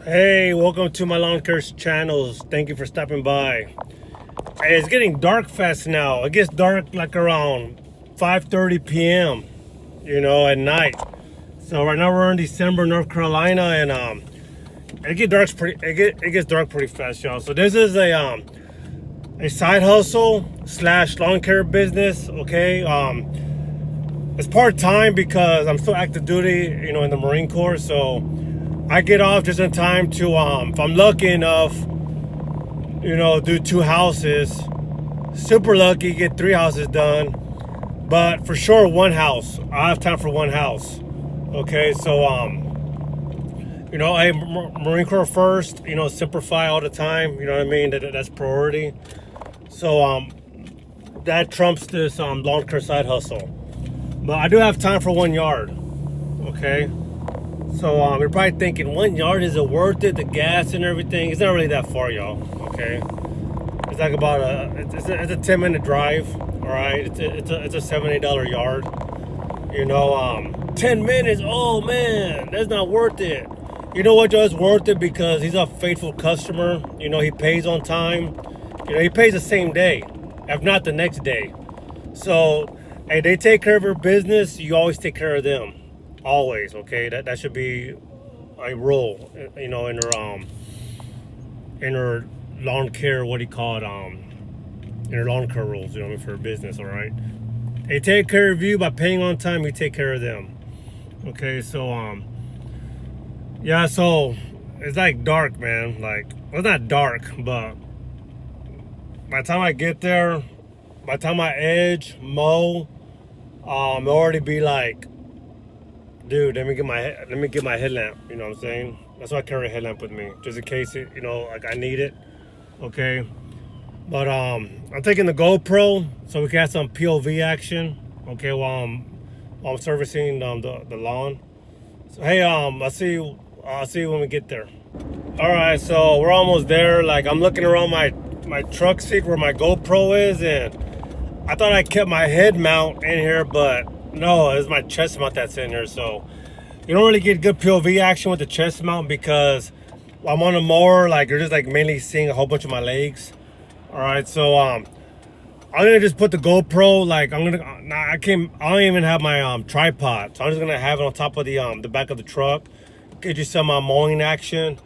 Hey, welcome to my lawn care channels. Thank you for stopping by. Hey, it's getting dark fast now. It gets dark like around 5:30 p.m. At night. So right now we're in December, North Carolina, and it gets dark pretty fast, y'all. So this is a side hustle / lawn care business. Okay, it's part time because I'm still active duty, in the Marine Corps. So I get off just in time to, if I'm lucky enough, do 2 houses. Super lucky, get 3 houses done. But for sure, 1 house. I have time for 1 house. Okay, so, hey, Marine Corps first, simplify all the time. You know what I mean? That's priority. So, that trumps this lawn care side hustle. But I do have time for 1 yard. Okay. So you're probably thinking, 1 yard, is it worth it? The gas and everything. It's not really that far, y'all. Okay, it's like about it's a 10-minute drive. All right, it's a $70 yard. 10 minutes. Oh man, that's not worth it. You know what, Joe? It's worth it because he's a faithful customer. He pays on time. He pays the same day, if not the next day. So, hey, they take care of your business. You always take care of them. Always, okay. That should be a rule, in her lawn care. What do you call it? In her lawn care rules, for her business. All right. They take care of you by paying on time. You take care of them. Okay. So yeah. So it's like dark, man. Like, well, it's not dark, but by the time I get there, by the time I edge, mow, it'll already be like, dude, let me get my headlamp. You know what I'm saying? That's why I carry a headlamp with me, just in case like I need it. Okay. But I'm taking the GoPro so we can have some POV action. Okay, while I'm servicing the lawn. So hey, I'll see you when we get there. All right, so we're almost there. Like, I'm looking around my truck seat where my GoPro is, and I thought I kept my head mount in here, but no, it's my chest mount that's in here. So you don't really get good POV action with the chest mount because I'm on a mower. Like, you're just like mainly seeing a whole bunch of my legs. All right, so I'm gonna just put the GoPro. Like, I don't even have my tripod, so I'm just gonna have it on top of the back of the truck. Get you some mowing action.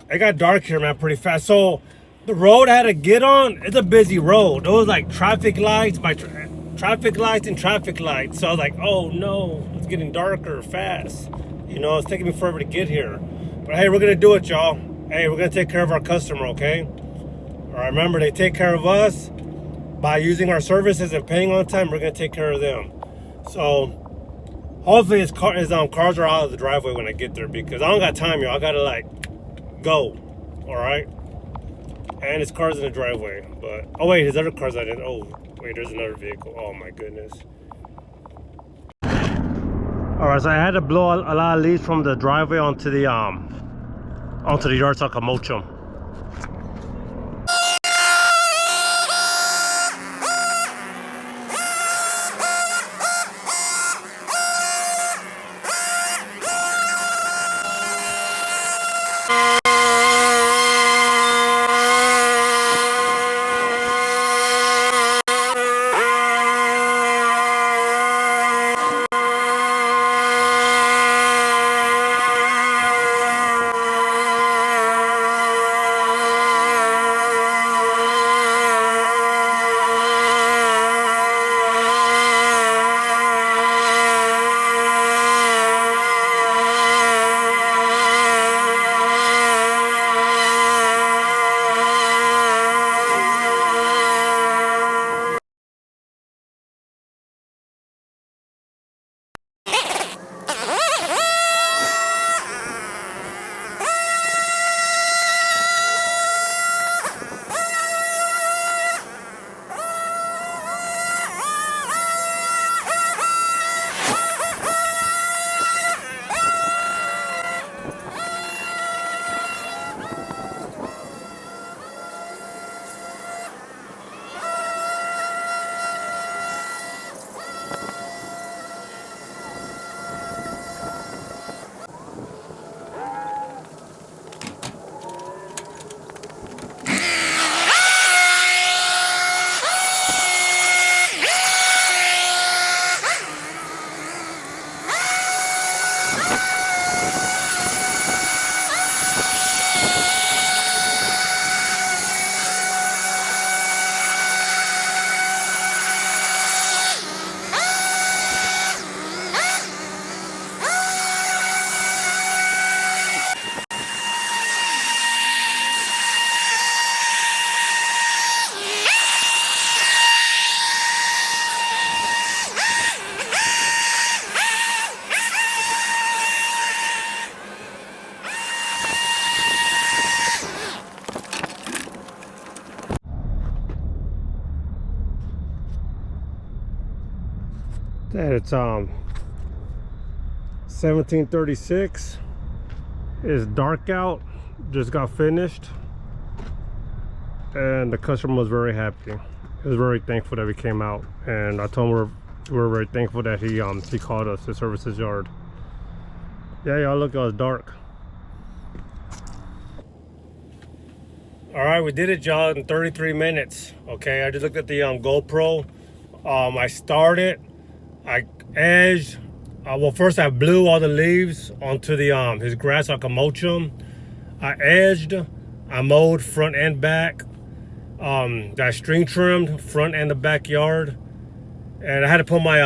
It got dark here, man, pretty fast. So the road I had to get on, it's a busy road. There was like traffic lights, traffic lights and traffic lights. So I was like, oh no, it's getting darker fast. It's taking me forever to get here. But hey, we're gonna do it, y'all. Hey, we're gonna take care of our customer, okay? All right, remember, they take care of us by using our services and paying on time. We're gonna take care of them. So hopefully his cars are out of the driveway when I get there, because I don't got time, y'all. I gotta like go. All right. And his car's in the driveway. But oh wait, his other car's not in. Oh wait, there's another vehicle. Oh my goodness. All right, so I had to blow a lot of leaves from the driveway onto the yard so I can mulch them. And it's 17:36. It's dark out. Just got finished, and the customer was very happy. He was very thankful that we came out, and I told him we're very thankful that he called us to service his yard. Yeah, y'all, look, it was dark. All right, we did it, y'all, in 33 minutes. Okay, I just looked at the GoPro. I started, I edged. Well, first I blew all the leaves onto the his grass so I could mulch them. I edged, I mowed front and back. Got string trimmed front and the backyard, and I had to put my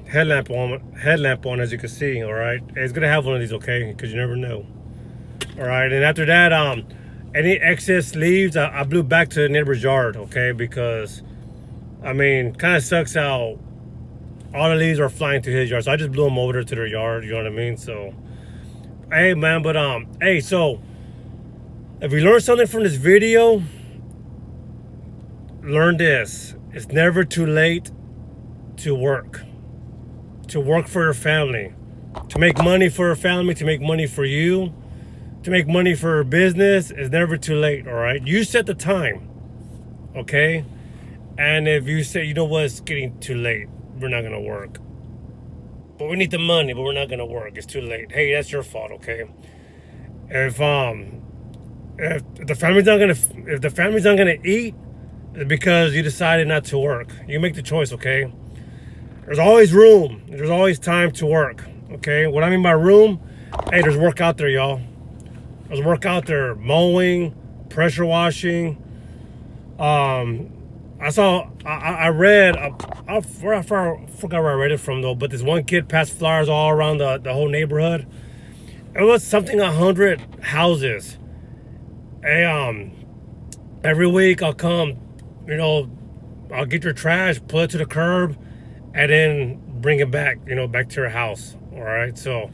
headlamp on, as you can see. All right, it's gonna have one of these, okay, because you never know. All right, and after that, any excess leaves I blew back to the neighbor's yard, okay, because I mean, kind of sucks how all the leaves are flying to his yard, so I just blew them over to their yard, you know what I mean? So, hey, man, but, hey, so, if you learned something from this video, learn this. It's never too late to work for your family, to make money for your family, to make money for you, to make money for your business. It's never too late, all right? You set the time, okay? And if you say, you know what, it's getting too late, we're not gonna work, but we need the money, but we're not gonna work, it's too late. Hey, that's your fault, okay? If the family's not gonna eat, it's because you decided not to work. You make the choice, okay? There's always room. There's always time to work, okay? What I mean by room, hey, there's work out there, y'all. There's work out there, mowing, pressure washing. I read, I forgot where I read it from though, but this one kid passed flyers all around the whole neighborhood. It was something 100 houses. Hey, every week I'll come, you know, I'll get your trash, put it to the curb, and then bring it back, you know, back to your house. All right, so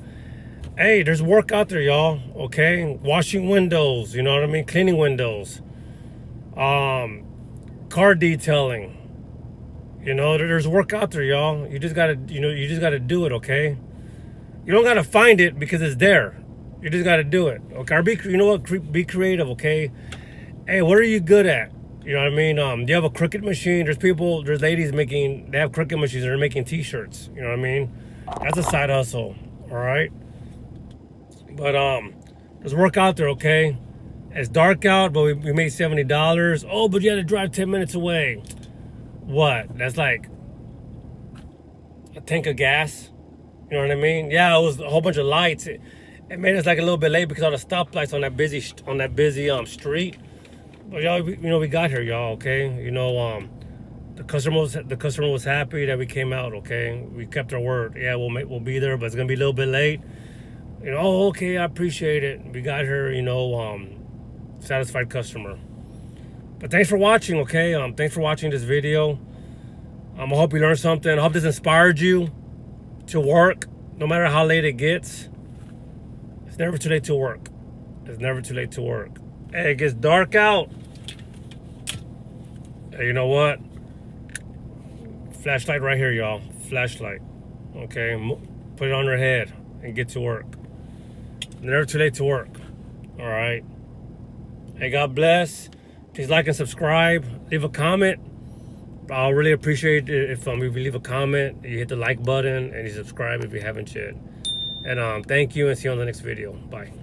hey, there's work out there, y'all. Okay, washing windows, you know what I mean, cleaning windows, car detailing. You know, there's work out there, y'all. You just gotta, you know, you just gotta do it, okay? You don't gotta find it because it's there. You just gotta do it, okay? Or you know what? Be creative, okay? Hey, what are you good at? You know what I mean? Do you have a Cricut machine? There's ladies they have Cricut machines that are making t-shirts. You know what I mean? That's a side hustle, all right? But there's work out there, okay? It's dark out, but we made $70. Oh, but you had to drive 10 minutes away. What? That's like a tank of gas. You know what I mean? Yeah, it was a whole bunch of lights. It made us like a little bit late because all the stoplights on that busy street. But y'all, you know, we got here, y'all. Okay, you know, the customer was happy that we came out. Okay, we kept our word. Yeah, we'll be there, but it's gonna be a little bit late. You know, oh, okay, I appreciate it. We got her, you know, satisfied customer. But thanks for watching, okay? Thanks for watching this video. I hope you learned something. I hope this inspired you to work, no matter how late it gets. It's never too late to work. It's never too late to work. Hey, it gets dark out. Hey, you know what? Flashlight right here, y'all. Flashlight. Okay, put it on your head and get to work. Never too late to work. All right. Hey, God bless. Please like and subscribe. Leave a comment. I'll really appreciate it if you leave a comment, you hit the like button, and you subscribe if you haven't yet. And thank you, and see you on the next video. Bye.